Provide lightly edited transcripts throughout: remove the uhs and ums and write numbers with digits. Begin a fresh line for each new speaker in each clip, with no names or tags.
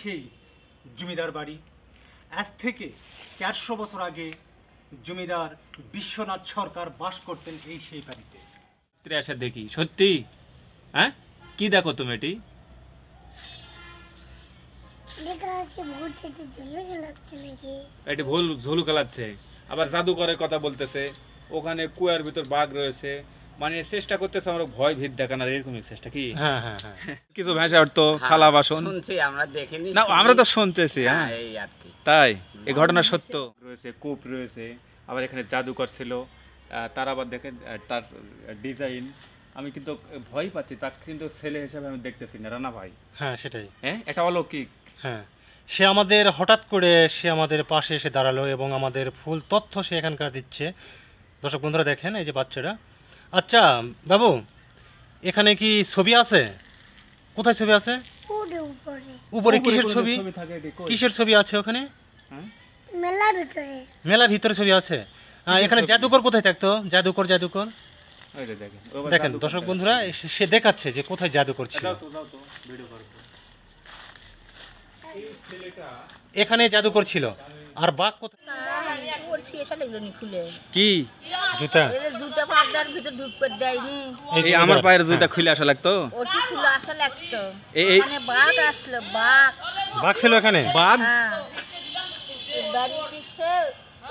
সেই জমিদার বাড়ি। আজ থেকে 400 বছর আগে জমিদার বিশ্বনাথ সরকার বাস করতেন এই সেই বাড়িতে।
এসে দেখি সত্যি। হ্যাঁ, কি দেখো তুমি? এটি ভুল ঝুলু খেলাচ্ছে, আবার জাদুকরের কথা বলতেছে, ওখানে কুয়ার ভিতর বাঘ রয়েছে, মানে চেষ্টা করতেছে আমরা ভয় ভীত দেখানোর, এরকমই চেষ্টা কি?
হ্যাঁ হ্যাঁ হ্যাঁ,
কিছু ভাষা অর্থ থালা বাসন
শুনছি, আমরা দেখিনি
না, আমরা তো শুনতেছি। হ্যাঁ,
এই আর কি।
তাই এই ঘটনা সত্য রয়েছে, কূপ রয়েছে, আবার এখানে জাদুকর ছিল। তার আবার দেখেন তার ডিজাইন, আমি কিন্তু ভয় পাচ্ছি, তার কিন্তু ছেলে হিসাবে আমি দেখতেছি না রানা ভাই।
হ্যাঁ সেটাই।
হ্যাঁ, এটা অলৌকিক।
হ্যাঁ, সে আমাদের হঠাৎ করে সে আমাদের পাশে এসে দাঁড়ালো এবং আমাদের ফুল তথ্য সে এখানকার দিচ্ছে। দর্শক বন্ধুরা দেখেন এই যে বাচ্চারা। আচ্ছা বাবু, এখানে কি ছবি আছে? কোথায় ছবি আছে? উপরে কিসের ছবি? কিসের ছবি আছে ওখানে? মেলার ভিতরে ছবি আছে। এখানে জাদুকর কোথায় থাকতো? জাদুকর দেখেন দর্শক বন্ধুরা, সে দেখাচ্ছে যে কোথায় জাদুকর ছিল। এখানে জাদুকর ছিল। আর বাঘ কোথায়?
কি
জুতা?
জুতা পাগদার ভিতর ঢুক করে দেয়নি।
এই আমার পায়ের জুতা খুলে আসা লাগতো।
ওটি খুলে আসা লাগতো।
এই
এখানে বাঘ আসলো, বাঘ
ছিল এখানে।
বাঘ?
হ্যাঁ, বাড়ি দিছে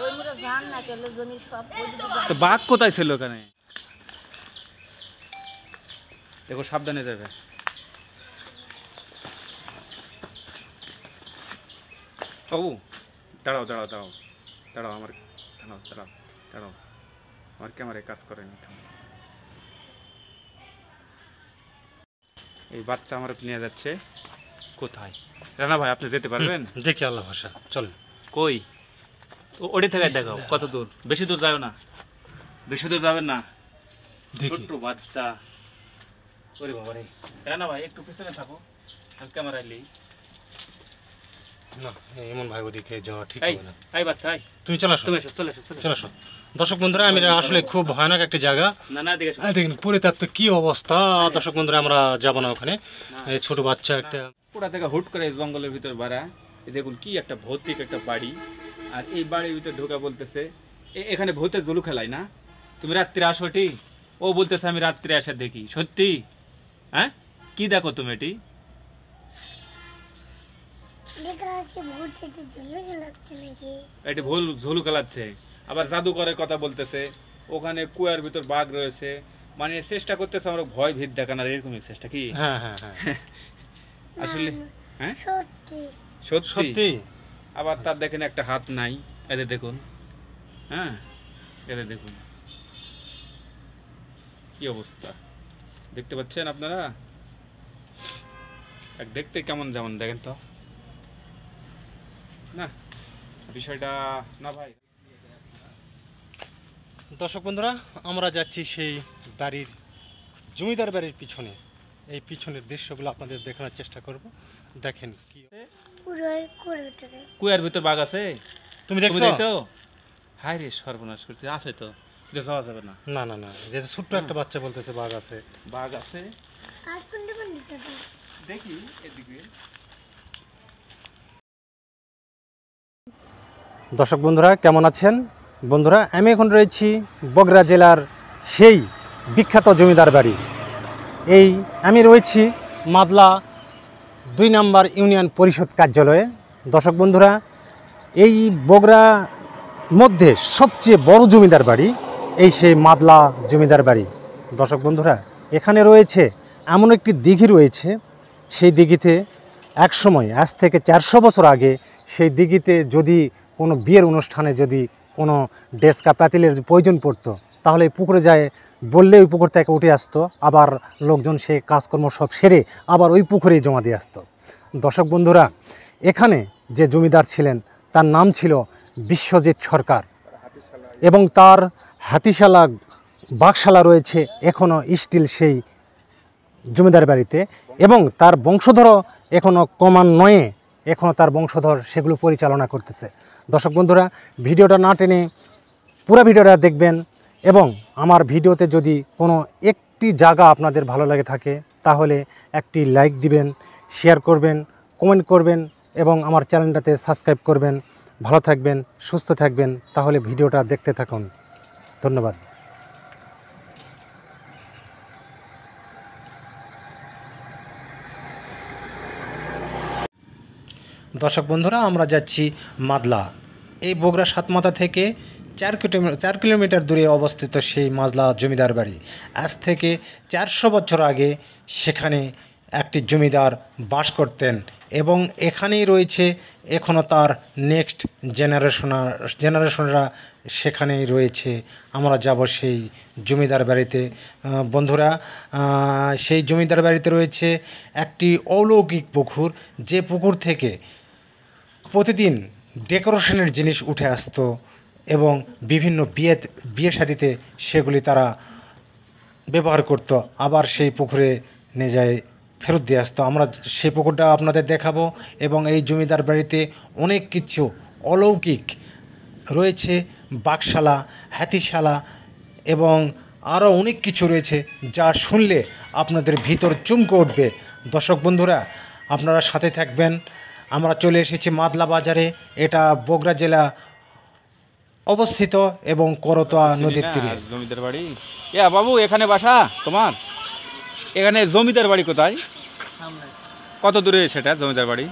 ওই মরে জান না কেলে জমি সব ওই
তো বাঘ কোথায় ছিল এখানে? দেখো সাবধানে যাবে। বাবু দাঁড়াও দাঁড়াও দাঁড়াও দাঁড়াও, আমার দাঁড়াও দাঁড়াও দাঁড়াও, আমার ক্যামেরায় কাজ করে না। এই বাচ্চা আমার নিয়ে যাচ্ছে কোথায়? রানা ভাই আপনি যেতে পারবেন?
দেখি আল্লাহ ভাষা, চল।
কই? ওটি থেকে দেখাও কত দূর। বেশি দূর যাও না, বেশি দূর যাবেন না, ছোট্ট বাচ্চা। ওরে বাবা রে, রানা ভাই একটু পিছনে থাকো, আমি ক্যামেরায় নেই।
না, এমন ভাই ওদিকে যাওয়া ঠিক হবে না।
এই বাচ্চা,
তুমি চলে আসো, চলে আসো। দর্শক বন্ধুরা, আমি আসলে খুব ভয়ানক একটা জায়গা।
না না,
দেখেন পরিত্যক্ত কি অবস্থা। দর্শক বন্ধুরা, আমরা যাবো না ওখানে। এই ছোট বাচ্চা একটা
পুরা থেকে হুট করে জঙ্গলের ভিতর বাড়া। দেখুন কি একটা ভৌতিক একটা বাড়ি, আর এই বাড়ির ভিতর ঢোকা বলতেছে এখানে ভূতের জলু খেলাই না, তুমি রাত্রে আসো। এটি ও বলতেছে আমি রাত্রে এসে দেখি সত্যি। হ্যাঁ, কি দেখো তুমি? এটি ভুল ঝুলু খেলাচ্ছে, আবার জাদুকরের কথা বলতেছে, ওখানে কুয়ার ভিতর বাঘ রয়েছে, মানে চেষ্টা করতেছে আমরা ভয় ভীত দেখানোর, এরকমই চেষ্টা কি?
হ্যাঁ হ্যাঁ হ্যাঁ,
আসলে হ্যাঁ
সত্যি।
আবার তার দেখেন একটা হাত নাই, এদের দেখুন। হ্যাঁ, এদের দেখুন কি অবস্থা, দেখতে পাচ্ছেন আপনারা? দেখতে কেমন যেমন দেখেন তো না, বিষয়টা না ভাই।
দর্শক বন্ধুরা, আমরা যাচ্ছি সেই বাড়ির, জমিদার বাড়ির পিছনে। এই পিছনের দৃশ্যগুলো আপনাদের দেখানোর চেষ্টা করব। দেখেন কি
কুয়ার ভিতর বাঘ আছে।
তুমি দেখছো?
হায় রে সর্বনাশ করছে, আছে তো, যাওয়া যাবে না।
না না না, যে ছোট্ট একটা বাচ্চা বলতেছে বাঘ আছে।
বাঘ আছে, দেখি এদিকে।
দর্শক বন্ধুরা কেমন আছেন? বন্ধুরা, আমি এখন রয়েছি বগুড়া জেলার সেই বিখ্যাত জমিদার বাড়ি। আমি রয়েছি মাদলা 2 নম্বর ইউনিয়ন পরিষদ কার্যালয়ে। দর্শক বন্ধুরা, এই বগুড়া মধ্যে সবচেয়ে বড় জমিদার বাড়ি এই সেই মাদলা জমিদার বাড়ি। দর্শক বন্ধুরা, এখানে রয়েছে এমন একটি দিঘি রয়েছে, সেই দিঘিতে একসময় আজ থেকে 400 বছর আগে সেই দিঘিতে যদি কোনো বিয়ের অনুষ্ঠানে যদি কোনো ডেস্কা পাতিলের প্রয়োজন পড়তো, তাহলে এই পুকুরে যায় বললে ওই পুকুর থেকে উঠে আসতো, আবার লোকজন সে কাজকর্ম সব সেরে আবার ওই পুকুরেই জমা দিয়ে আসতো। দর্শক বন্ধুরা, এখানে যে জমিদার ছিলেন তার নাম ছিল বিশ্বজিৎ সরকার, এবং তার হাতিশালা বাঘশালা রয়েছে এখনও স্টিল সেই জমিদার বাড়িতে, এবং তার বংশধরও এখনও ক্রমান্বয়ে এখনও তার বংশধর সেগুলো পরিচালনা করতেছে। দর্শক বন্ধুরা, ভিডিওটা না টেনে পুরো ভিডিওটা দেখবেন, এবং আমার ভিডিওতে যদি কোনো একটি জায়গা আপনাদের ভালো লাগে থাকে তাহলে একটি লাইক দিবেন, শেয়ার করবেন, কমেন্ট করবেন, এবং আমার চ্যানেলটাতে সাবস্ক্রাইব করবেন। ভালো থাকবেন, সুস্থ থাকবেন। তাহলে ভিডিওটা দেখতে থাকুন। ধন্যবাদ। দর্শক বন্ধুরা, আমরা যাচ্ছি মাদলা। এই বগুড়া সাতমাথা থেকে 4 কিলোমিটার দূরে অবস্থিত সেই মাদলা জমিদার বাড়ি। আজ থেকে 400 বছর আগে সেখানে একটি জমিদার বাস করতেন এবং এখানেই রয়েছে এখনও তার নেক্সট জেনারেশনরা সেখানেই রয়েছে। আমরা যাব সেই জমিদার বাড়িতে। বন্ধুরা, সেই জমিদার বাড়িতে রয়েছে একটি অলৌকিক পুকুর, যে পুকুর থেকে প্রতিদিন ডেকোরেশনের জিনিস উঠে আসতো এবং বিভিন্ন বিয়ে শাদিতে সেগুলি তারা ব্যবহার করত, আবার সেই পুকুরে নিয়ে যায় ফেরত দিয়ে আসতো। আমরা সেই পুকুরটা আপনাদের দেখাবো এবং এই জমিদার বাড়িতে অনেক কিছু অলৌকিক রয়েছে, বাকশালা, হাতিশালা এবং আরও অনেক কিছু রয়েছে যা শুনলে আপনাদের ভিতর চমকে উঠবে। দর্শক বন্ধুরা, আপনারা সাথে থাকবেন। আমরা চলে এসেছি মাদলা বাজারে। এটা বগুড়া জেলা অবস্থিত এবং করতোয়া নদীর তীরে।
জমিদার বাড়ি বাবু, এখানে বাসা তোমার? এখানে জমিদার বাড়ি কোথায়? কত দূরে সেটা জমিদার বাড়ি?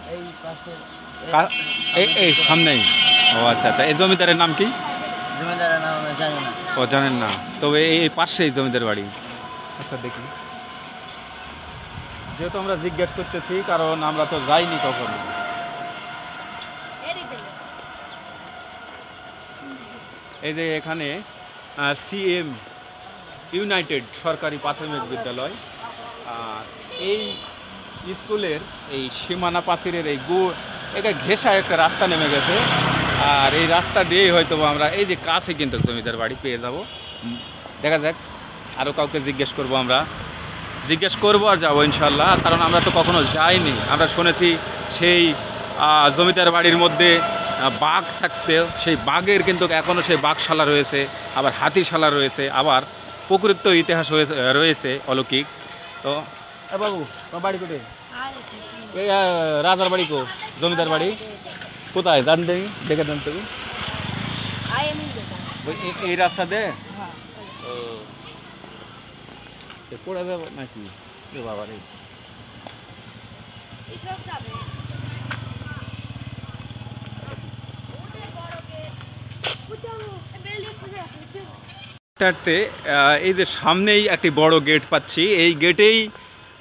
এই সামনেই। ও আচ্ছা আচ্ছা। এই জমিদারের নাম কি?
জমিদারের নাম জানি না।
ও জানেন না? তবে এই পাশেই জমিদার বাড়ি। আচ্ছা দেখি, যেহেতু আমরা জিজ্ঞেস করতেছি কারণ আমরা তো যাইনি কখনো। এই যে এখানে সিএম ইউনাইটেড সরকারি প্রাথমিক বিদ্যালয়, আর এই স্কুলের এই সীমানা প্রাচীরের এই এটা ঘেঁষা একটা রাস্তা নেমে গেছে, আর এই রাস্তা দিয়ে হয়তো আমরা এই যে কাছে কিন্তু জমিদার বাড়ি পেয়ে যাব। দেখা যাক, আরও কাউকে জিজ্ঞেস করবো আর যাবো ইনশাল্লাহ, কারণ আমরা তো কখনো যাইনি। আমরা শুনেছি সেই জমিদার বাড়ির মধ্যে বাঘ থাকতে, সেই বাঘের কিন্তু এখনও সেই বাঘশালা রয়েছে, আবার হাতিশালা রয়েছে, আবার পুকুরের তো ইতিহাস রয়েছে অলৌকিক। তো বাবু, তোমার বাড়ি কোথায়? এই রাজার বাড়ি কো? জমিদার বাড়ি কোথায় জানতে? দেখে দেন তুমি এই রাস্তা দে পড়ে যাবো নাকি বাবা রে? এই যে সামনেই একটি বড় গেট পাচ্ছি, এই গেটেই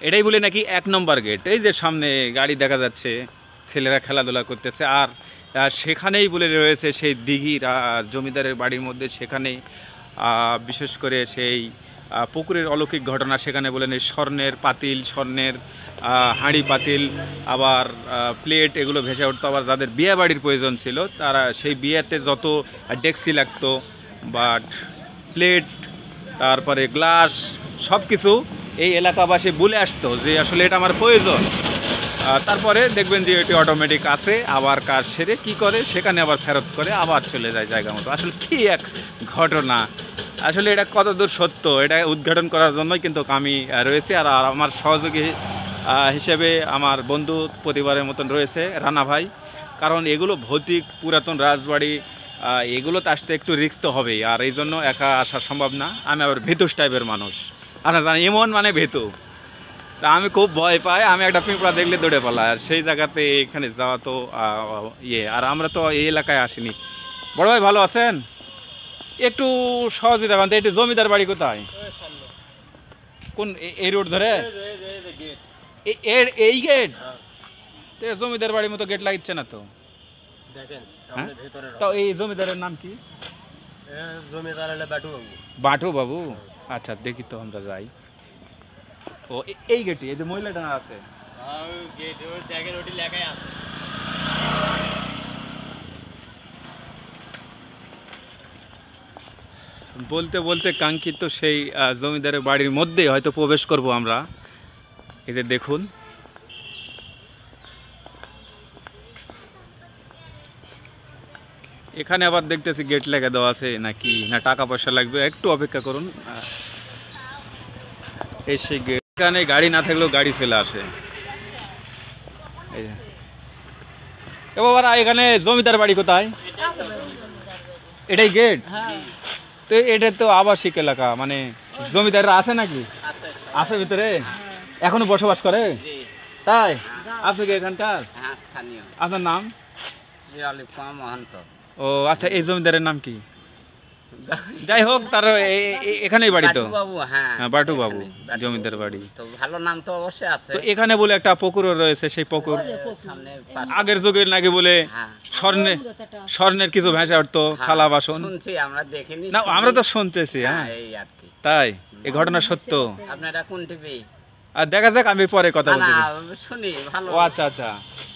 এটাই বলে নাকি 1 নম্বর গেট। এই যে সামনে গাড়ি দেখা যাচ্ছে, ছেলেরা খেলাধুলা করতেছে, আর সেখানেই বলে রয়েছে সেই দিঘির জমিদারের বাড়ির মধ্যে, সেখানেই বিশেষ করে সেই পুকুরের অলৌকিক ঘটনা। সেখানে বলেন এই স্বর্ণের পাতিল, স্বর্ণের হাঁড়ি পাতিল, আবার প্লেট, এগুলো ভেসে উঠতো। আবার যাদের বিয়ে বাড়ির প্রয়োজন ছিল তারা সেই বিয়েতে যত ডেকসি লাগতো, বাট প্লেট, তারপরে গ্লাস, সব কিছু এই এলাকাবাসী বলে আসতো যে আসলে এটা আমার প্রয়োজন। তারপরে দেখবেন যে এটি অটোমেটিক আছে, আবার কাজ সেরে কি করে সেখানে আবার ফেরত করে আবার চলে যায় জায়গা মতো। আসলে কি এক ঘটনা! আসলে এটা কতদূর সত্য, এটা উদ্ঘাটন করার জন্যই কিন্তু আমি রয়েছি। আর আমার সহযোগী হিসেবে আমার বন্ধু পরিবারের মতন রয়েছে রানা ভাই। কারণ এগুলো ভৌতিক পুরাতন রাজবাড়ি, এগুলোতে আসতে একটু রিস্ক তো হবেই, আর এই জন্য একা আসা সম্ভব না। আমি আবার ভীতুষ টাইপের মানুষ, আপনারা জানেন, এমন মানে ভীতু। তা আমি খুব ভয় পাই, আমি একটা পিঁপড়া দেখলে দৌড়ে পালাই। আর সেই জায়গাতে এখানে যাওয়া তো আর আমরা তো এই এলাকায় আসিনি। বড় ভাই ভালো আছেন? একটু সহযোগিতা করেন তো, একটু জমিদার বাড়ি কোথায়? কোন এই রোড ধরে? এই গেট? জমিদার বাড়ির মতো গেট লাগছে না তো? তো এই জমিদারের নাম কি? বাটু বাবু। আচ্ছা দেখি তো, আমরা যাই। ও এই গেটে এই যে মহিলাটা আছে, বলতে বলতে কাঙ্ক্ষিত সেই জমিদারের বাড়ির মধ্যে হয়তো প্রবেশ করব আমরা। এই যে দেখুন, এখানে আবার দেখতেছি গেট লেগে দেওয়া আছে নাকি না টাকা পয়সা লাগবে, একটু অপেক্ষা করুন। এই সেই গেট, এখানে গাড়ি না থাকলেও গাড়ি চলে আসে। এই যে এ বাবারা এখানে জমিদার বাড়ি কোথায়? এটাই গেট? তো এটা তো আবাসিক এলাকা, মানে জমিদাররা আছে নাকি? আছে ভিতরে? এখনো বসবাস করে? তাই? আপনি কি এখানকার? আপনার নাম? ও আচ্ছা, এই জমিদারের নাম কি? যাই হোক, তার এখানেই বাড়ি তো? হ্যাঁ, বাটু বাবু জমিদার বাড়ি।
তো ভালো নাম তো অবশ্যই আছে।
তো এখানে বলে একটা পুকুরও রয়েছে, সেই পুকুর আগের যুগের নাকি বলে স্বর্ণের কিছু ভেসে উঠতো, থালা বাসন।
শুনছি, আমরা দেখিনি
না, আমরা তো শুনতেছি। হ্যাঁ,
এই আর কি।
তাই? এই ঘটনা সত্য?
আপনারা কোন টিভি?
আর দেখা যাক, আমি পরে কথা বলতে।
শুনি ভালো।
ও আচ্ছা আচ্ছা,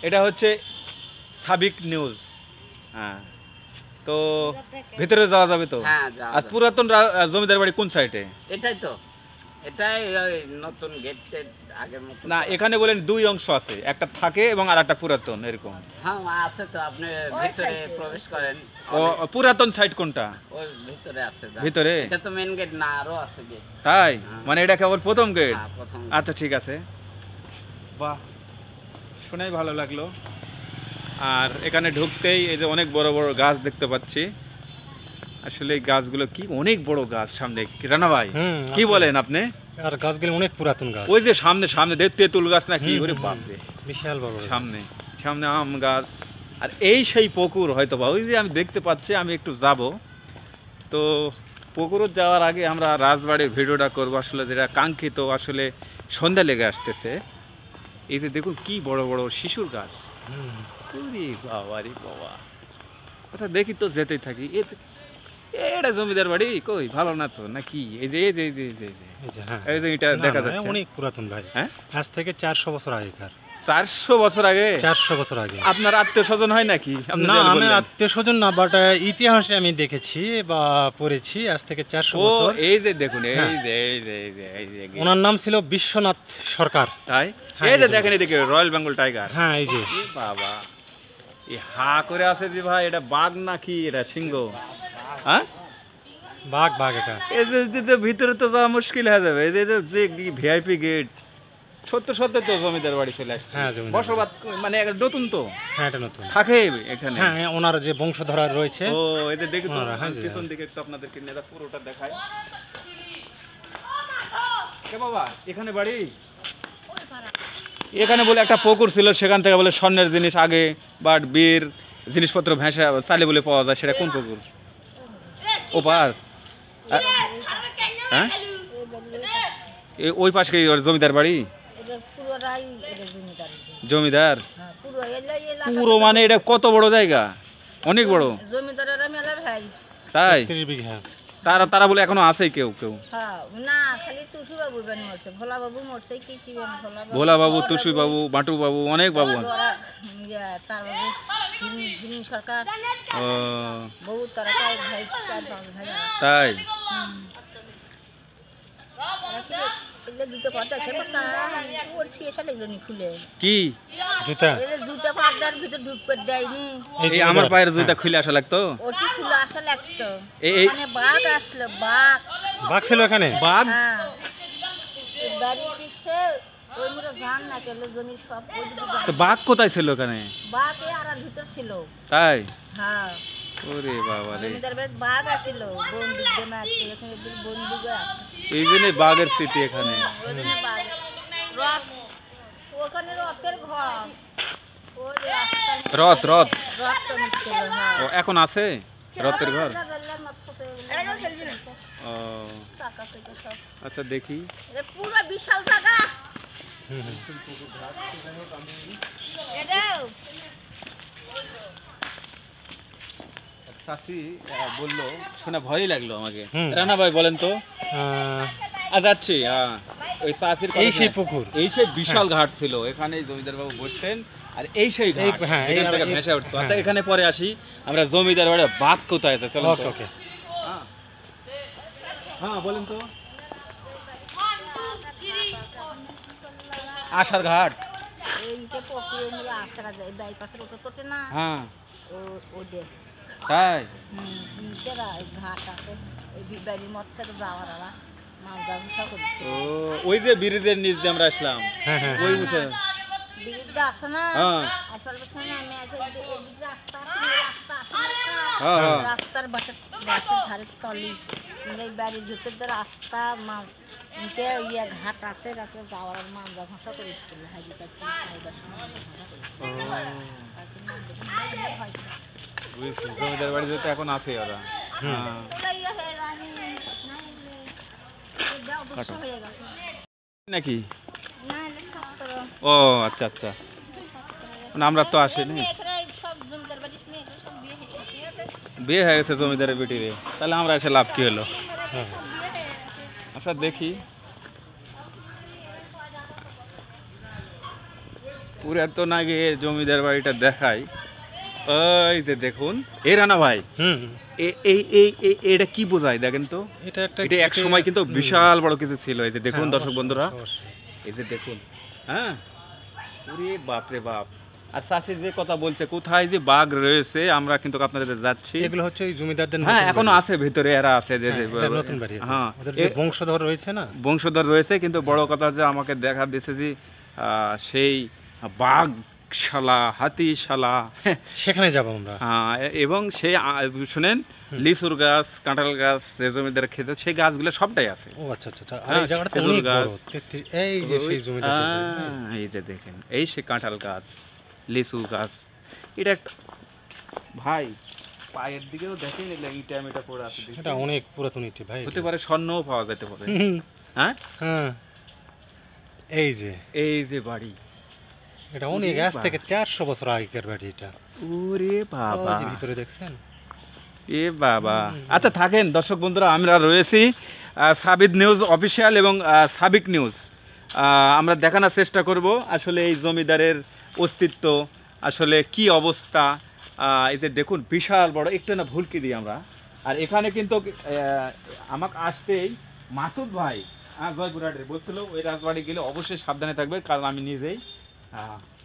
এটা হচ্ছে সাবিক নিউজ। হ্যাঁ, তো ভিতরে যাওয়া যাবে তো?
হ্যাঁ,
আর পুরাতন জমিদার বাড়ি কোন সাইডে?
এটাই তো, এটাই ওই নতুন গেট আগের মতো
না, এখানে বলেন দুই অংশ আছে, একটা থাকে এবং আর একটা পুরাতন, এরকম।
হ্যাঁ আছে তো, আপনি ভিতরে প্রবেশ করেন।
ও পুরাতন সাইড কোনটা?
ওই ভিতরে আছে।
ভিতরে?
এটা তো মেইন গেট না, আরো আছে গেট।
তাই? মানে এটা কেবল প্রথম গেট?
হ্যাঁ, প্রথম।
আচ্ছা ঠিক আছে, বাহ, শুনেই ভালো লাগলো। আর এখানে ঢুকতেই এই যে অনেক বড় বড় গাছ দেখতে পাচ্ছি। আসলে এই গাছগুলো কি অনেক বড় গাছ সামনে, রানা ভাই কি বলেন আপনি?
আর গাছগুলো অনেক পুরাতন গাছ।
ওই যে সামনে সামনে তেঁতুল গাছ নাকি, ওরে বাপরে,
বিশাল বড়
সামনে সামনে আম গাছ। আর এই সেই পুকুর হয়তো বা, ওই যে আমি দেখতে পাচ্ছি, আমি একটু যাব। তো পুকুরে যাওয়ার আগে আমরা রাজবাড়ির ভিডিওটা করবো, আসলে যেটা কাঙ্ক্ষিত, আসলে সন্ধ্যা লেগে আসতেছে। এই যে দেখুন কি বড় বড় শিশুর গাছ। ওরে বাবা রে বাবা। আচ্ছা দেখি তো, যেতেই থাকি। এটা জমিদার বাড়ি কই, ভালো না তো নাকি? এই যে এই যে এই যে এই যে এই যে এটা দেখা যাচ্ছে,
অনেক পুরাতন ভাই।
হ্যাঁ,
আজ থেকে 400 বছর আগেকার।
400 বছর আগে?
400 বছর আগে।
আপনার আত্মীয় স্বজন হয় নাকি?
না, আমি আত্মীয় স্বজন না, বাট ইতিহাসে আমি দেখেছি বা পড়েছি আজ থেকে 400 বছর।
এই যে দেখুন, এই যে এই যে এই যে
ওনার নাম ছিল বিশ্বনাথ সরকার।
তাই? এই যে দেখেন, এদিকে রয়্যাল বেঙ্গল টাইগার।
হ্যাঁ, এই যে
বাবা, এই হা করে আছে যে ভাই, এটা বাঘ নাকি এটা সিংহ? হ্যাঁ,
বাঘ বাঘ এটা।
এই যে ভিতরে তো যাওয়া মুশকিল হয়ে যাবে। এই যে ভিআইপি গেট, সত্য সত্য তো জমিদার বাড়ি চলে আসছে।
হ্যাঁ, জমিদার
বসবাস মানে নতুন তো?
হ্যাঁ, এটা নতুন।
থাকে এখানে?
হ্যাঁ, ওনার যে বংশধর রয়েছে।
ও এদের দেখি তো,
হ্যাঁ,
পিছন দিকে একটু আপনাদেরকে নেতা পুরোটা দেখায়। কে বাবা, এখানে বাড়ি? এখানে বলে একটা পুকুর ছিল, সেখান থেকে বলে স্বর্ণের জিনিস আগে বাট বীর জিনিসপত্র ভেসে চালে বলে পাওয়া যায়। সেটা কোন পুকুর? ও পার? হ্যাঁ, ওই পাশে কি ওর জমিদার বাড়ি? জমিদার পুরো, মানে এটা কত বড় জায়গা? অনেক বড়।
জমিদারেরা মেলা ভাই।
তাই?
30 বিঘা।
তারা বলে এখনো আছে কেউ কেউ?
না, খালি টুসু বাবু বানি মরছে, ভোলা বাবু মরছে, কি বানি
ভোলা বাবু, টুসু বাবু, বাটু বাবু, অনেক বাবু।
তার বাবু হিরিন সরকার।
ও
বহু তারা ভাই, 4-5 ভাই।
তাই? কি
জুতা?
জুতা পাদার ভিতর ঢুক করে দেয়নি।
এই আমার পায়ের জুতা খুলে আসা লাগতো?
ওটি খুলে আসা লাগতো।
এই
মানে বাঘ আসলো, বাঘ।
বাঘ ছিল এখানে?
বাঘ?
হ্যাঁ, বাড়ির পিছে ওই মুরে ধান না কেলে জমির সব ওই
তো বাঘ কোথায় ছিল এখানে?
বাঘ এই আড়ার ভিতর ছিল।
তাই?
হ্যাঁ,
ওরে বাবা রে,
জমিদার বাড়িতে বাঘ আছিল, বন্দুক দিয়ে মারছে, এখানে বন্দুক আছে।
এই জন্য বাঘের স্মৃতি এখানে।
ওই জন্য বাঘ। রথ, ওখানে রথের ঘর। ওই যে রাস্তার
রথ রথ
রথ তো নিচ্ছিল। হ্যাঁ,
ও এখন আছে রথের ঘর? ও আচ্ছা দেখি।
পুরো বিশাল জায়গা।
চাচি বললো শুনে ভয়ই লাগলো আমাকে। রানা ভাই বলেন তো। যাচ্ছি ওই চাচির
এই সেই পুকুর,
এই সেই বিশাল ঘাট ছিল, এখানে জমিদার বাবু বসতেন, আর এই সেই ঘাট যেখান থেকে ভেসে উঠতো। আচ্ছা এখানে পরে আসি আমরা, জমিদার বাড়ি বাঘ কোথায় আছে চলো।
ওকে।
হ্যাঁ বলেন তো। আশার ঘাট? হ্যাঁ তাই?
ঘাট আছে মত থেকে যাওয়ার
ওই যে ব্রিজের নিচ দিয়ে আমরা আসলাম, ওই বুঝে
বিরুদ্ধে আসো না
হ্যাঁ।
আসার পেছনে আমি আছি এদিকে রাস্তা আছে
হ্যাঁ, হ্যাঁ।
রাস্তার বাসের ধারে তলি এই বাড়ির ভিতর দিয়ে রাস্তা ইয়ে ঘাট আছে রাতে যাওয়ার মাঞ্জা ভাষা করে স্কুল হাইদিকার
বুঝছি, জমিদার বাড়িতে তো এখন আছে ওরা। হ্যাঁ।
হয়ে গেছে
নাকি?
না এলে সত্তর
ও আচ্ছা আচ্ছা, মানে আমরা তো আসিনি।
সব জমিদার বাড়ি শুনে এগুলো সব বিয়ে হয়ে গেছে
বিয়ে হয়ে গেছে জমিদারের বেটিরে, তাহলে আমরা এসে লাভ কি হলো?
হ্যাঁ।
আচ্ছা দেখি পুরা তো না গিয়ে জমিদার বাড়িটা দেখাই। ওই যে দেখুন, এই রানা ভাই,
হুম
এটা কি বোঝায় দেখেন তো।
এটা একটা
এটা এক সময় কিন্তু বিশাল বড় কিছু ছিল। এই যে দেখুন
হ্যাঁ,
দর্শক
অবশ্যই,
বন্ধুরা,
অবশ্যই।
এই যে দেখুন, হ্যাঁ, ওরে বাপ রে বাপ। আর চাষি যে কথা বলছে কোথায় যে বাঘ রয়েছে, আমরা কিন্তু আপনাদের যাচ্ছি।
এগুলো হচ্ছে ওই জমিদারদের
হ্যাঁ
নতুন
এখনো
বাড়ি।
আছে ভিতরে, এরা আছে যে
হ্যাঁ, এটা নতুন বাড়ি এটা।
হ্যাঁ
ওদের যে বংশধর রয়েছে না,
বংশধর রয়েছে, কিন্তু বড় কথা যে আমাকে দেখা দিয়েছে যে সেই বাঘশালা, হাতিশালা,
সেখানে যাব আমরা।
এবং সেই শুনেন লিচুর গাছ, কাঁঠাল গাছ যে জমিদার খেতে, সেই গাছগুলো সবটাই আছে।
ও আচ্ছা আচ্ছা আচ্ছা। আর
হ্যাঁ,
এই জায়গাটা তো
খেজুর
অনেক
গাছ।
বড়। এই যে সেই জমিদারদের বাড়ি।
এই যে দেখেন, এই সে কাঁঠাল গাছ, লিচু গাছ। এটা একটা ভাই পায়ের দিকেও দেখেন, ইটা মিটা পড়ে আছে।
এটা অনেক পুরাতন ইটি ভাই।
হতে পারে স্বর্ণও পাওয়া যেতে পারে।
হুম,
হ্যাঁ,
হ্যাঁ। এই যে
এই যে বাড়ি,
এটা অনেক
ওরে
আজ
বাবা।
থেকে 400 বছর আগেকার বাড়ি এটা।
ওরে বাবা,
ওই যে ভিতরে দেখছেন।
এ বাবা। আচ্ছা থাকেন দর্শক বন্ধুরা, আমরা রয়েছি সাবিদ নিউজ অফিসিয়াল এবং সাবিক নিউজ। আমরা দেখানোর চেষ্টা করব আসলে এই জমিদারের অস্তিত্ব, আসলে কি অবস্থা। এই যে দেখুন বিশাল বড়, একটু না ভুলকি দিই আমরা। আর এখানে কিন্তু আমাকে আসতেই মাসুদ ভাই জয়পুরহাটের বলছিল ওই রাজবাড়ি গেলে অবশ্যই সাবধানে থাকবে, কারণ আমি নিজেই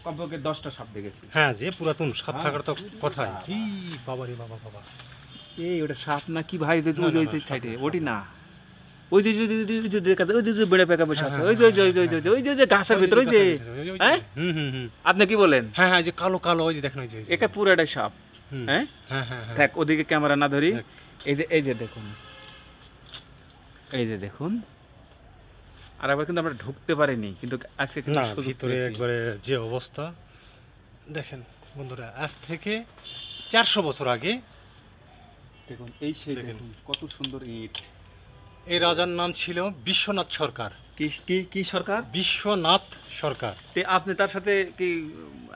কমপক্ষে 10টা সাপ দেখেছি।
হ্যাঁ, যে পুরাতন সাপ
হ্যাঁ।
থাকার তো কথাই। ই বাবা রে বাবা বাবা।
এই ওটা সাপ না কি ভাই, যে
না,
ওই
না,
যে
না, সাপ
সাইডে
না,
ওটি
সাপ
না, ওই যে ওই যে বেড়ে পেকা বসে আছে, ওই যে ওই যে ওই যে ওই যে ওই যে গাছের ভিতরে, ওই যে, হ্যাঁ
হুম হুম হুম।
আপনি কি বলেন?
হ্যাঁ হ্যাঁ, যে কালো কালো ওই যে দেখেন, ওই যে
এটা পুরোটাই সাপ।
হুম।
হ্যাঁ
হ্যাঁ হ্যাঁ হ্যাঁ।
থাক, ওদিকে ক্যামেরা না ধরি।
দেখ।
এই যে দেখুন, এই যে দেখুন। আর একবার কিন্তু আমরা ঢুকতে পারিনি, কিন্তু আজকে কিন্তু
না,
সুযোগ
ভিতরে
পেয়েছি।
একবারে যে অবস্থা দেখেন বন্ধুরা, আজ থেকে 400 বছর আগে
দেখুন এই সেই
দেখেন।
দেখুন কত সুন্দর ইট।
এই রাজার নাম ছিল বিশ্বনাথ সরকার।
কি কি কি সরকার?
বিশ্বনাথ সরকার।
তে আপনি তার সাথে কি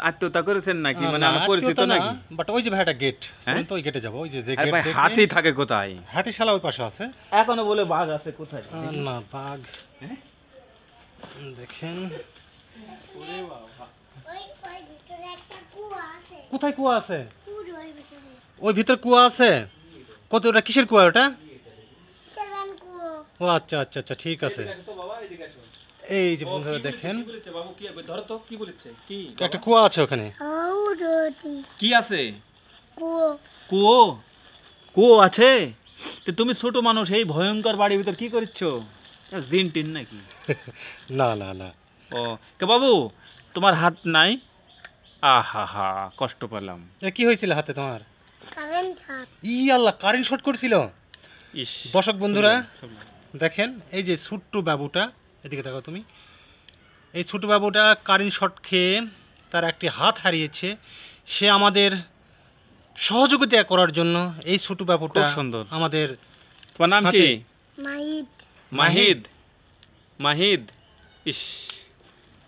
আত্মীয়তা করেছেন নাকি? মানে
না,
আমার পরিচিত
আত্মীয়তা না,
নাকি?
বাট ওই যে ভাই একটা গেট,
হ্যাঁ?
তো ওই গেটে যাব, ওই যে যে
আরে
গেট
ভাই
দেখলেই-
হাতি থাকে কোথায়?
হাতিশালা ওই পাশে আছে।
এখনো বলে বাঘ আছে কোথায়?
না, বাঘ।
হ্যাঁ?
দেখেন
ওই ভিতরে একটা কুয়া আছে
কোথায় কুয়া আছে?
ওই ভিতরে
ওই ভিতর কুয়া আছে। কত, ওটা কিসের কুয়া ওটা?
সেভেন কুয়া
ও আচ্ছা আচ্ছা আচ্ছা, ঠিক আছে। এই যে বন্ধুরা দেখেন,
বাবু কি ধরো তো, কি বলেছে? কি
একটা কুয়া আছে ওখানে।
কি আছে?
কুয়া
কুয়ো? কুয়ো আছে? তো তুমি ছোট মানুষ, এই ভয়ঙ্কর বাড়ির ভিতর কি করছো? জিন টিন নাকি?
না না না,
ও কে বাবু, তোমার হাত নাই? আহা হা, কষ্ট পেলাম।
এ কি হয়েছিল হাতে তোমার?
কারেন্ট ছাপ
ই আল্লাহ, কারেন্ট শর্ট করছিল।
ইস,
দর্শক বন্ধুরা
শুনলাম।
দেখেন, এই যে ছোট্ট বাবুটা, এদিকে দেখো তুমি, এই ছোট বাবুটা কারেন্ট শর্ট খেয়ে তার একটি হাত হারিয়েছে। সে আমাদের সহযোগিতা করার জন্য এই ছোট বাবুটা
খুব সুন্দর।
আমাদের
তোমার নাম কি?
হাতে।
মাইট
মাহিদ। মাহিদ, ইস,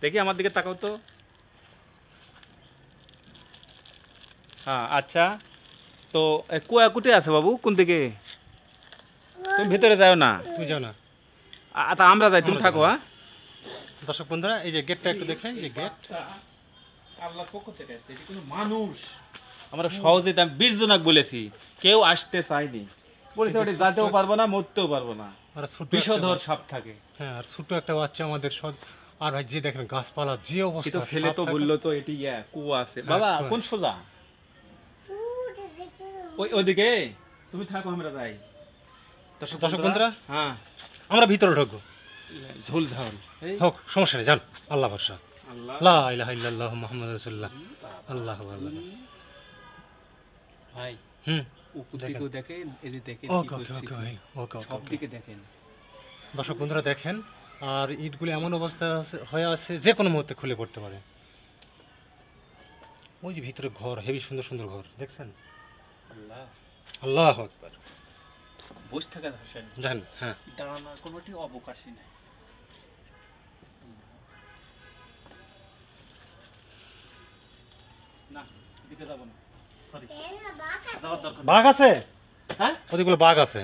দেখি আমার দিকে তাকাও তো। হ্যাঁ আচ্ছা, তো কুয়া কুটে আছে বাবু, কোন দিকে? তুমি ভিতরে যাও না।
তুমি যাও না।
তা আমরা যাই, তুমি
আমরা
থাকো।
যাবো।
হ্যাঁ,
দর্শক বন্ধুরা এই যে গেটটা একটু দেখেন, এই যে গেট।
আল্লাহর পক্ষ থেকে আসছে, এটি কোনো মানুষ। আমরা সহজে 20 জনক বলেছি, কেউ আসতে চায়নি। বলেছে ওটি যেতেও পারবো না, মরতেও পারবো না,
আর ছোট
বিষধর সাপ থাকে।
হ্যাঁ, আর ছোট একটা বাচ্চা আমাদের আর ভাই যে দেখেন গাছপালা যে
কিন্তু
অবস্থা,
ছেলে তো
সাপ
বললো তো এটি কুয়া আছে। বাবা
কুয়া।
কোন সোজা? ওইদিকে তুমি থাকো, আমরা যাই।
দর্শক বন্ধুরা
হ্যাঁ,
আমরা ভিতরে ঢুকবো।
ঝুল ঝাল।
হোক, সমস্যা নেই, যান, আল্লাহ ভরসা।
আল্লাহ
লা ইলাহা ইল্লাল্লাহু মুহাম্মাদুর রাসূলুল্লাহ। আল্লাহু আল্লাহ।
ভাই
হুম,
উপর
দেখেন।
দিকেও দেখেন, এদিকে দেখেন,
ওকে
কি
ওকে
করছে
ওকে
কি।
ভাই, ওকে
সব
ওকে।
দিকে দেখেন।
দর্শক বন্ধুরা দেখেন, আর ইটগুলি এমন অবস্থা হয়ে আছে যে কোনো মুহূর্তে খুলে পড়তে পারে। ওই যে ভিতরে ঘর, হেভি সুন্দর সুন্দর ঘর দেখছেন।
আল্লাহ,
আল্লাহু আকবার।
বসে থাকা ধসেন,
জান, হ্যাঁ
দাঁড়ানোর কোনোটি অবকাশই নাই। না, এদিকে যাবো না, সরি, যাওয়ার দরকার নেই।
বাঘ আছে,
হ্যাঁ,
ওদিকগুলো বাঘ আছে।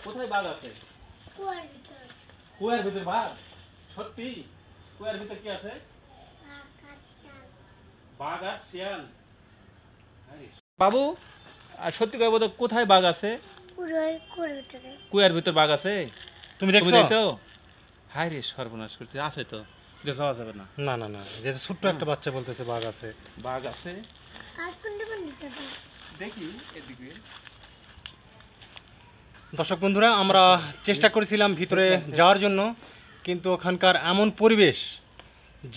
কোথায় বাঘ আছে? কুয়ার ভিতর বাঘ? সত্যি? কুয়ার ভিতর কি আছে? বাঘ আর শিয়াল? আরে, বাবু, আর সত্যি কইবো তো, কোথায় বাঘ আছে? কুয়ার ভিতর বাঘ আছে?
তুমি
তুমি
দেখছো?
দেখছো? হায় রে সর্বনাশ করছে, আছে তো, যে যাওয়া যাবে না।
না না না, যে ছোট্ট একটা বাচ্চা বলতেছে বাঘ আছে।
বাঘ আছে, দেখি এদিকে।
দর্শক বন্ধুরা, আমরা চেষ্টা করেছিলাম ভিতরে যাওয়ার জন্য, কিন্তু ওখানকার এমন পরিবেশ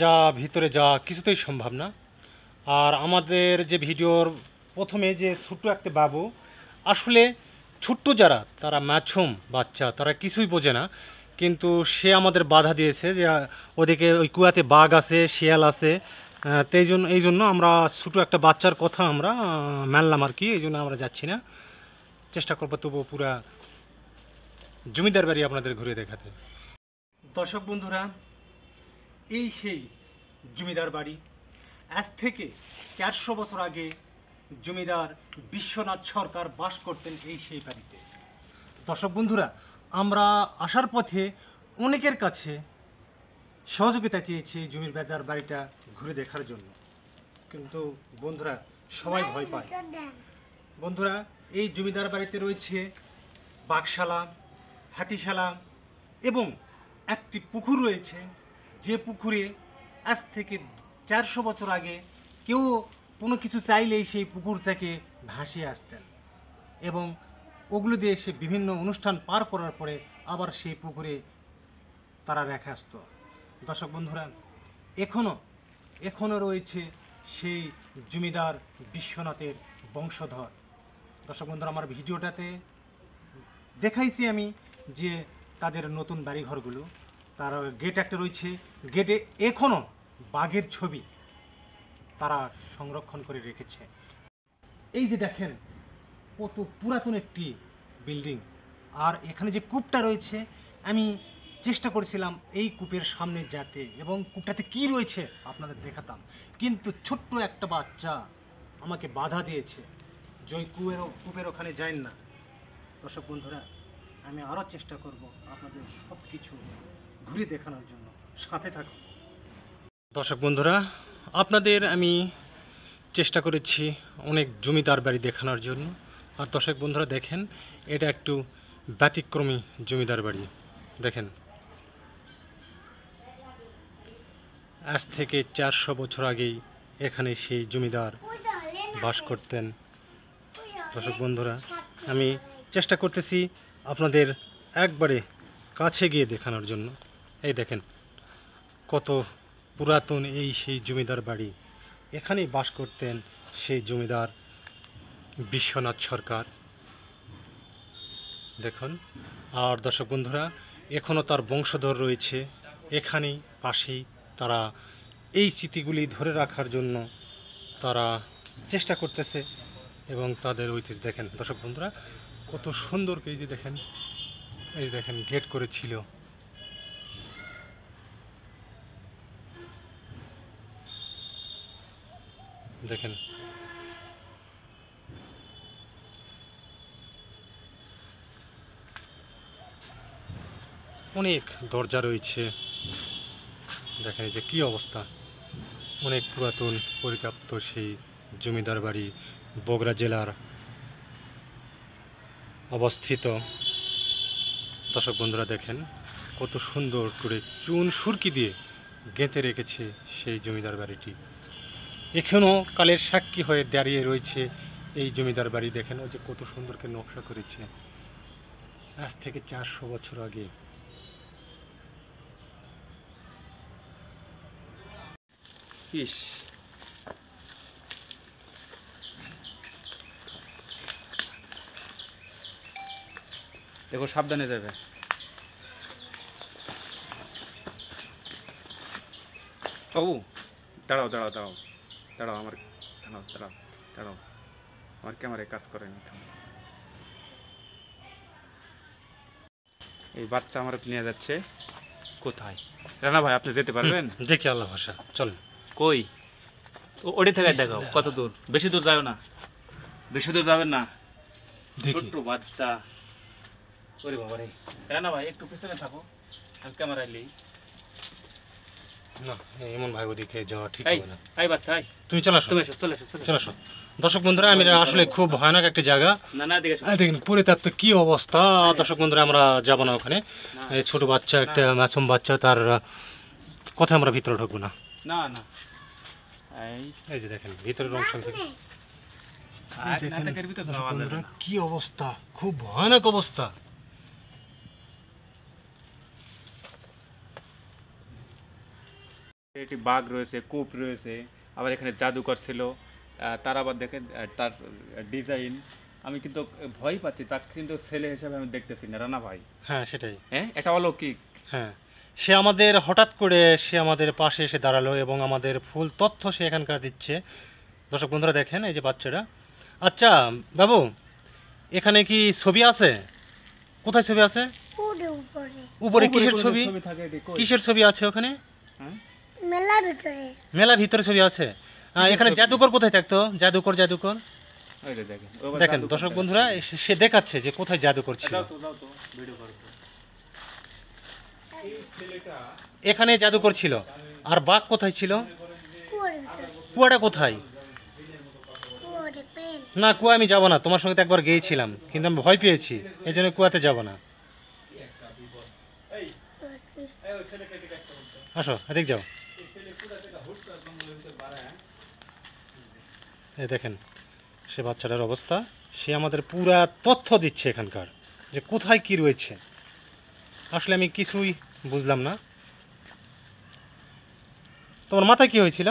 যা ভিতরে যাওয়া কিছুতেই সম্ভব না। আর আমাদের যে ভিডিওর প্রথমে যে ছোট্ট একটা বাবু, আসলে ছোট্ট যারা তারা মাছুম বাচ্চা, তারা কিছুই বোঝে না, কিন্তু সে আমাদের বাধা দিয়েছে যে ওদিকে ওই কুয়াতে বাঘ আছে, শিয়াল আছে। এই জন্য আমরা ছোটো একটা বাচ্চার কথা আমরা মানলাম আর কি, এই জন্য আমরা যাচ্ছি না। চেষ্টা করবো তবু পুরা জমিদার বাড়ি আপনাদের ঘুরে দেখাতে। দর্শক বন্ধুরা, এই সেই জমিদার বাড়ি। আজ থেকে 400 বছর আগে জমিদার বিশ্বনাথ সরকার বাস করতেন এই সেই বাড়িতে। দর্শক বন্ধুরা, আমরা আসার পথে অনেকের কাছে সহযোগিতা চেয়েছি জমিদার বাড়িটা ঘুরে দেখার জন্য, কিন্তু বন্ধুরা সবাই ভয় পায়। বন্ধুরা, এই জমিদার বাড়িতে রয়েছে বাঘশালা, হাতিশালা এবং একটি পুকুর রয়েছে, যে পুকুরে আজ থেকে 400 বছর আগে কেউ কোনো কিছু চাইলেই সেই পুকুর থেকে ভাসিয়ে আসতেন, এবং ওগুলো দিয়ে সে বিভিন্ন অনুষ্ঠান পার করার পরে আবার সেই পুকুরে তারা রেখে আসতো। দর্শক বন্ধুরা, এখনও রয়েছে সেই জমিদার বিশ্বনাথের বংশধর। দর্শক বন্ধুরা, আমার ভিডিওটাতে দেখাইছি আমি যে তাদের নতুন বাড়িঘরগুলো, তার গেট একটা রয়েছে, গেটে এখনও বাঘের ছবি তারা সংরক্ষণ করে রেখেছে। এই যে দেখেন কত পুরাতন একটি বিল্ডিং, আর এখানে যে কূপটা রয়েছে, আমি চেষ্টা করেছিলাম এই কূপের সামনে যেতে এবং কূপটাতে কি রয়েছে আপনাদের দেখাতাম, কিন্তু ছোট্ট একটা বাচ্চা আমাকে বাধা দিয়েছে যে ওই কূপের ওখানে যান না। দর্শক বন্ধুরা, আমি আরও চেষ্টা করব আপনাদের সব কিছু ঘুরে দেখানোর জন্য, সাথে থাকুন। দর্শক বন্ধুরা, আপনাদের আমি চেষ্টা করেছি অনেক জমিদার বাড়ি দেখানোর জন্য। আর দর্শক বন্ধুরা দেখেন, এটা একটু ব্যতিক্রমী জমিদার বাড়ি। দেখেন, আজ থেকে 400 বছর আগেই এখানে সেই জমিদার বাস করতেন। দর্শক বন্ধুরা, আমি চেষ্টা করতেছি আপনাদের একবারে কাছে গিয়ে দেখানোর জন্য। এই দেখেন কত পুরাতন এই সেই জমিদার বাড়ি, এখানেই বাস করতেন সেই জমিদার বিশ্বনাথ সরকার। দেখুন, আর দর্শক বন্ধুরা, এখনও তার বংশধর রয়েছে এখানেই পাশেই, তারা এই স্মৃতিগুলি ধরে রাখার জন্য তারা চেষ্টা করতেছে এবং তাদের ঐতিহ্য দেখেন। দর্শক বন্ধুরা, কত সুন্দর, এই যে দেখেন, এই দেখেন গেট করেছিল। দেখেন অনেক দরজা রয়েছে, দেখেন এই যে কি অবস্থা, অনেক পুরাতন পরিত্যক্ত সেই জমিদার বাড়ি, বগুড়া জেলার অবস্থিত। দর্শক বন্ধুরা দেখেন কত সুন্দর করে চুন সুরকি দিয়ে গেঁথে রেখেছে সেই জমিদার বাড়িটি, এখনও কালের সাক্ষী হয়ে দাঁড়িয়ে রয়েছে এই জমিদার বাড়ি। দেখেন ওই যে কত সুন্দর করে নকশা করেছে আজ থেকে 400 বছর আগে।
ইস, দেখো সাবধানে যাবে। বাবু দাঁড়াও দাঁড়াও দাঁড়াও দাঁড়াও, আমার দাঁড়াও দাঁড়াও দাঁড়াও, আমার ক্যামেরায় কাজ করেনি। এই বাচ্চা আমার নিয়ে যাচ্ছে কোথায়? রানা ভাই আপনি যেতে পারবেন?
দেখি আল্লাহ ভাষা, চলেন।
কই? ওটি থেকে দেখাও কত দূর। বেশি দূর যাও না, বেশি দূর যাবেন না,
দেখি।
ছোট্ট বাচ্চা। ওরে বাবা রে। রানা ভাই একটু পিছনে থাকো, আমি ক্যামেরায় নেই।
না, এমন ভাই ওদিকে যাওয়া ঠিক
এই
হবে না।
এই বাচ্চা, এই
তুমি চলে আসো,
তুমি এসো, চলে এসো, চলে
চলে
এসো।
আসো। দর্শক বন্ধুরা, আমি আসলে খুব ভয়ানক একটা জায়গা।
না না দেখে
দেখেন পরিত্যক্ত কি অবস্থা। দর্শক বন্ধুরা, আমরা যাবো না ওখানে। এই ছোট বাচ্চা, একটা মাসুম বাচ্চা, তার কথা আমরা ভিতরে ঢুকবো না।
না না। এই
এই যে দেখেন ভিতরের অংশ থেকে
আর নাটকের ভিতর যাওয়া যাবে না।
কি অবস্থা, খুব ভয়ানক অবস্থা।
এটি বাঘ রয়েছে, কূপ রয়েছে, আবার এখানে জাদুকর ছিল। তার আবার দেখেন তার ডিজাইন, আমি কিন্তু ভয় পাচ্ছি। তার কিন্তু ছেলে হিসেবে আমি দেখতেছি না রানা ভাই।
হ্যাঁ সেটাই,
হ্যাঁ এটা অলৌকিক।
হ্যাঁ সে আমাদের হঠাৎ করে সে আমাদের পাশে এসে দাঁড়ালো এবং আমাদের ফুল তথ্য সে এখানকার দিচ্ছে। দর্শক বন্ধুরা দেখেন এই যে বাচ্চাটা। আচ্ছা বাবু, এখানে কি ছবি আছে? কোথায় ছবি আছে? উপরে কিসের ছবি?
থাকে এটি কই?
কিসের ছবি আছে ওখানে?
হ্যাঁ?
মেলা ভিতরে ছবি আছে। এখানে
ছবি?
জাদুকর কোথায় থাকতো? জাদুকর জাদুকর
ওই যে দেখেন, ওই আবার
দেখেন
জাদুকর
দর্শক
দেখা
বন্ধুরা,
যাচ্ছে।
সে দেখাচ্ছে যে কোথায় জাদুকর ছিল।
যাও তো ভিডিও করো তো। এই ছেলেটা
এখানে জাদুকর ছিল। আর বাঘ কোথায় ছিল? কুয়াটা কোথায়? না, কুয়া আমি যাবো না, তোমার সঙ্গে তো একবার গিয়েছিলাম কিন্তু আমি ভয় পেয়েছি, এই জন্য কুয়াতে যাবো না। আসো এদিক যাও। এই দেখেন সে বাচ্চাটার অবস্থা। সে আমাদের পুরা তথ্য দিচ্ছে এখানকার, যে কোথায় কি রয়েছে। আসলে আমি কিছুই বুঝলাম না। তোমার মাথায় কি হয়েছিল?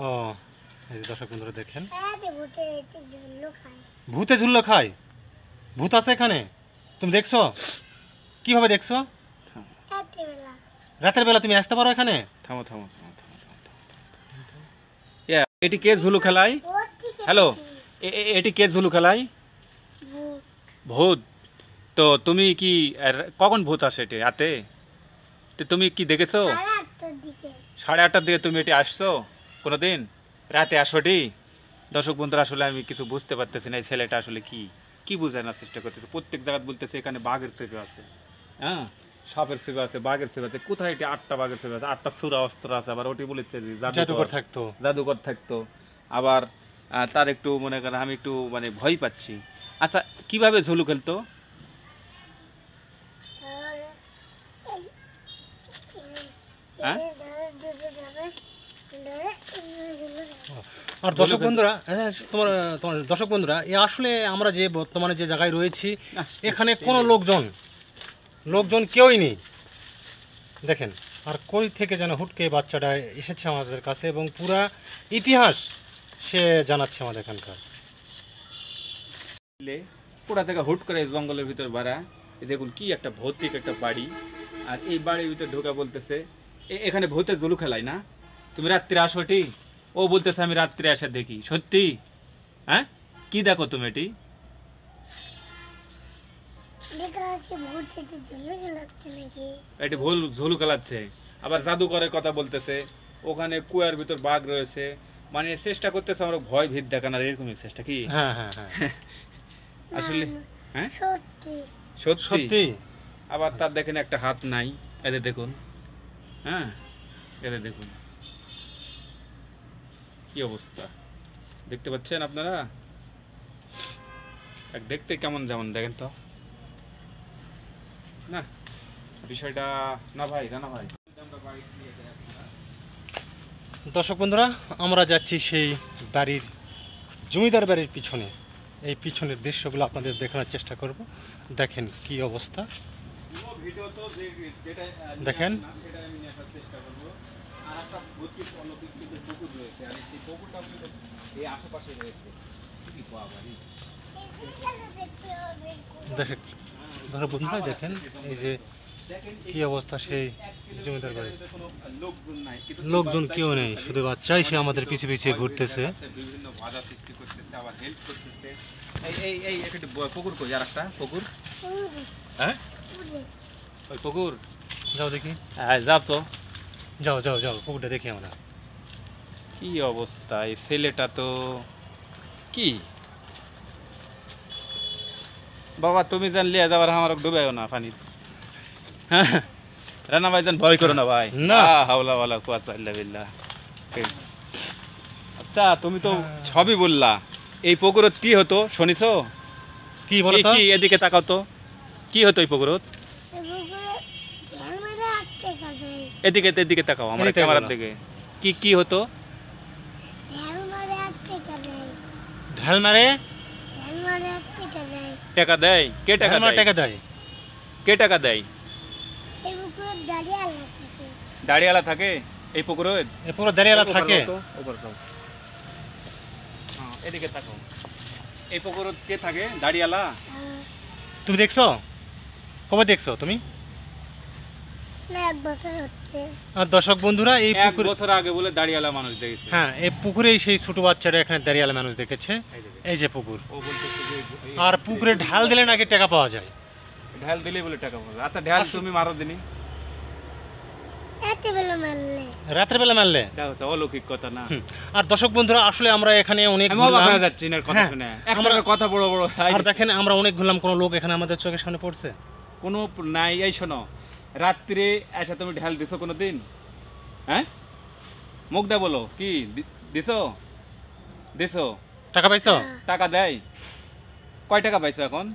ও, এই যে দর্শক বন্ধুরা দেখেন, ভূতে ঝুল্লো খায়। ভূত আছে এখানে? তুমি দেখছো? কিভাবে দেখছো? রাতের বেলা তুমি আসতে পারো এখানে?
থামো থামো থামো থামো থামো থামো। এটি কে ঝুলু খেলায়? হ্যালো, এটি কে ঝুলু খেলায়? ভূত। তো তুমি কি কখন ভূত আসে এটি রাতে? তো তুমি কি দেখেছো? 8:30টার দিকে তুমি এটি আসছো কোনোদিন? রাতে আসো এটি? দর্শক বন্ধুরা, আসলে আমি কিছু বুঝতে পারতেছি না এই ছেলেটা আসলে কি কি বোঝানোর চেষ্টা করতেছে। প্রত্যেক জায়গায় বলতেছে এখানে বাঘের ছবি আছে, হ্যাঁ সাপের ছবি আছে, বাঘের ছবি আছে। কোথায় এটি? 8টা বাঘের ছবি আছে, 8টা সুরা অস্ত্র আছে। আবার ওটি বলেছে যে
জাদুকর থাকতো।
জাদুকর থাকতো। আবার তার একটু মনে করেন আমি একটু মানে ভয় পাচ্ছি। আচ্ছা কিভাবে ঝুলু খেলতো? হ্যাঁ
আর দর্শক বন্ধুরা, তোমার তোমার দর্শক বন্ধুরা, এ আসলে আমরা যে বর্তমানে যে জায়গায় রয়েছি, এখানে কোনো লোকজন কেউই নেই। দেখেন, আর কই থেকে যেন হুটকে বাচ্চাটা এসেছে আমাদের কাছে এবং পুরা ইতিহাস সে জানাচ্ছে আমাদের এখানকার।
পুরা থেকে হুট করে জঙ্গলের ভিতর বাড়া। দেখুন কি একটা ভৌতিক একটা বাড়ি, আর এই বাড়ির ভিতর ঢোকা বলতেছে এখানে ভূতের জুলু খেলায় না? তুমি রাত্রে আসো এটি? ও বলতেছে আমি রাত্রে এসে দেখি। সত্যি? হ্যাঁ কি দেখো তুমি এটি? এটি ভুল ঝুলু খেলাচ্ছে। আবার জাদুকরের কথা বলতেছে, ওখানে কুয়ার ভিতর বাঘ রয়েছে। মানে চেষ্টা করতেছে আমরা ভয় ভীত দেখানোর, এরকমই চেষ্টা কি?
হ্যাঁ হ্যাঁ হ্যাঁ
আসলে হ্যাঁ
সত্যি
সত্যি। আবার তার দেখেন একটা হাত নাই, এদের দেখুন। হ্যাঁ এদের দেখুন কি অবস্থা, দেখতে পাচ্ছেন আপনারা? দেখতে কেমন যেমন দেখেন তো না বিষয়টা। না ভাই, না ভাই।
দর্শক বন্ধুরা, আমরা যাচ্ছি সেই বাড়ির, জমিদার বাড়ির পিছনে। এই পিছনের দৃশ্যগুলো আপনাদের দেখানোর চেষ্টা করব। দেখেন কি অবস্থা।
কোনো ভিডিও তো যেটা
দেখেন।
সেটা আমি নিয়ে আসার চেষ্টা করবো। আর একটা ভর্তি অলৌকিক কিন্তু পুকুর রয়েছে, আর সেই পুকুরটাও কিন্তু এই আশেপাশে রয়েছে। কি বাবা রে।
দেখেন ধরো বন্ধুরা, দেখেন এই যে
দেখেন
কি অবস্থা সেই জমিদার বাড়ি।
কোনো লোকজন নাই, কিন্তু
লোকজন কেউ নেই, শুধু বাচ্চাই সে আমাদের পিছিয়ে পিছিয়ে ঘুরতেছে।
বিভিন্ন বাধা সৃষ্টি করতেছে, আবার হেল্প করতেছে। এই একটা পুকুর কই, আর একটা পুকুর, হ্যাঁ ওই পুকুর।
যাও দেখি,
হ্যাঁ যাও তো।
যাও যাও যাও, পুকুরটা দেখি আমরা।
কি অবস্থা, এই ছেলেটা তো কি বাবা, তুমি জানলে যাবার আমার ডুবাইও না পানি। হ্যাঁ রানা ভাই জান, ভয় করো না ভাই।
না।
হাওলা ওয়ালা কুওয়াতা ইল্লা বিল্লাহ। আচ্ছা তুমি তো সবই বললা, এই পুকুরত কি হতো শুনিছো?
কি বলো তো?
কি এদিকে তাকাও তো, কি হতো এই পুকুরত? এদিকে এদিকে তাকাও, আমার
এদিকে
ক্যামেরার
বলো।
দিকে। কি কি হতো?
ঢাল মারে,
টাকা দেয়? কে টাকা
ঢাল মারে
দেয়?
টাকা দেয়।
কে টাকা দেয়? দাড়িওয়ালা থাকে এই পুকুরে?
এ পুরো দাঁড়িয়ালা থাকে।
এদিকে তাকাও, এই পুকুরে কে থাকে? দাড়িওয়ালা।
তুমি দেখছো? কবে দেখছো তুমি?
এক বছর হচ্ছে।
আর দর্শক বন্ধুরা, এই
এক
পুকুরে,
বছর আগে বলে দাড়িওয়ালা মানুষ দেখেছে।
হ্যাঁ এই পুকুরেই সেই ছোট বাচ্চারা এখানে দাঁড়িয়ালা মানুষ দেখেছে।
এই দেখে।
এই যে পুকুর।
ও বলতেছে যে এই-
আর পুকুরে ঢাল দিলে নাকি টাকা পাওয়া যায়।
ঢাল দিলেই বলে টাকা পাবে। আচ্ছা ঢাল তুমি মারো দিনি,
রাতের বেলা মারলে।
দেখো তো অলৌকিক কথা না।
হুম। আর দর্শক বন্ধুরা, আসলে আমরা এখানে অনেক
আমি অবাক
ঘুরলাম।
হয়ে যাচ্ছি না কথা
হ্যাঁ,
শুনে।
আমরা-
একটা কথা বড় বড়,
আর দেখেন আমরা অনেক ঘুরলাম, কোনো লোক এখানে আমাদের চোখের সামনে পড়ছে।
কোনো নাই। এই শোনো, রাত্রে এসে তুমি ঢাল দিছো কোনো দিন? হ্যাঁ মুখ দা বলো, কি দিছো? দিছো?
টাকা পাইছো?
টাকা দেয়? কয় টাকা পাইছো এখন?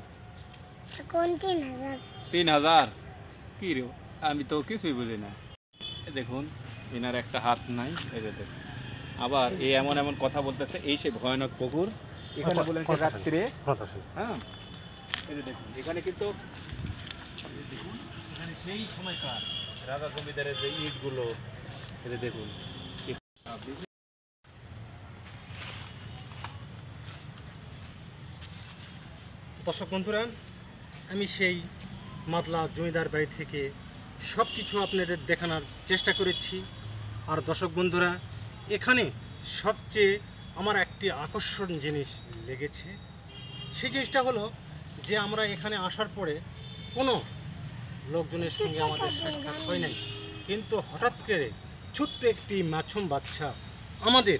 3,000। কি রে, আমি তো কিছুই বুঝি না। এই দেখুন, এনার একটা হাত নাই, এই যে দেখুন। আবার এই এমন এমন কথা বলতেছে, এই সে ভয়ানক পুকুর এখানে বলেন যে রাত্রে। হ্যাঁ এই যে দেখুন, এখানে কিন্তু এই দেখুন, এখানে সেই সময়কার রাজা জমিদারের যে ইটগুলো, এই যে দেখুন।
দর্শক বন্ধুরা, আমি সেই মাদলা জমিদার বাড়ি থেকে সব কিছু আপনাদের দেখানোর চেষ্টা করেছি। আর দর্শক বন্ধুরা, এখানে সবচেয়ে আমার একটি আকর্ষণ জিনিস লেগেছে। সেই জিনিসটা হলো যে আমরা এখানে আসার পরে কোনো লোকজনের সঙ্গে আমাদের সাক্ষাৎ হয় নাই, কিন্তু হঠাৎ করে ছোট্ট একটি মাছুম বাচ্চা আমাদের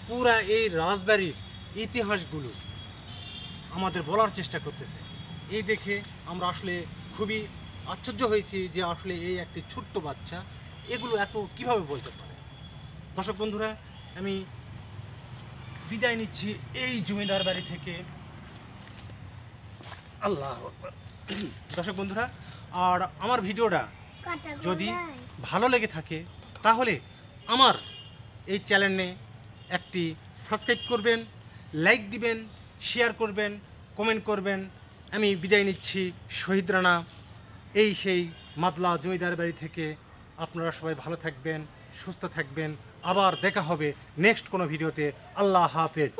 পুরা এই রাজবাড়ির ইতিহাসগুলো আমাদের বলার চেষ্টা করতেছে। এই দেখে আমরা আসলে খুবই আশ্চর্য হয়েছি যে আসলে এই একটি ছোট্ট বাচ্চা এগুলো এত কিভাবে বলতে পারে। দর্শক বন্ধুরা, আমি বিদায় নিচ্ছি এই জমিদার বাড়ি থেকে। আল্লাহ আকবার। দর্শক বন্ধুরা, আর আমার ভিডিওটা যদি ভালো লেগে থাকে তাহলে আমার এই চ্যানেলে একটি সাবস্ক্রাইব করবেন, লাইক দিবেন, শেয়ার করবেন, কমেন্ট করবেন। আমি বিদায় নিচ্ছি শহীদ রানা, এই সেই মাদলা জমিদার বাড়ি থেকে। আপনারা সবাই ভালো থাকবেন, সুস্থ থাকবেন। আবার দেখা হবে নেক্সট কোনো ভিডিওতে। আল্লাহ হাফেজ।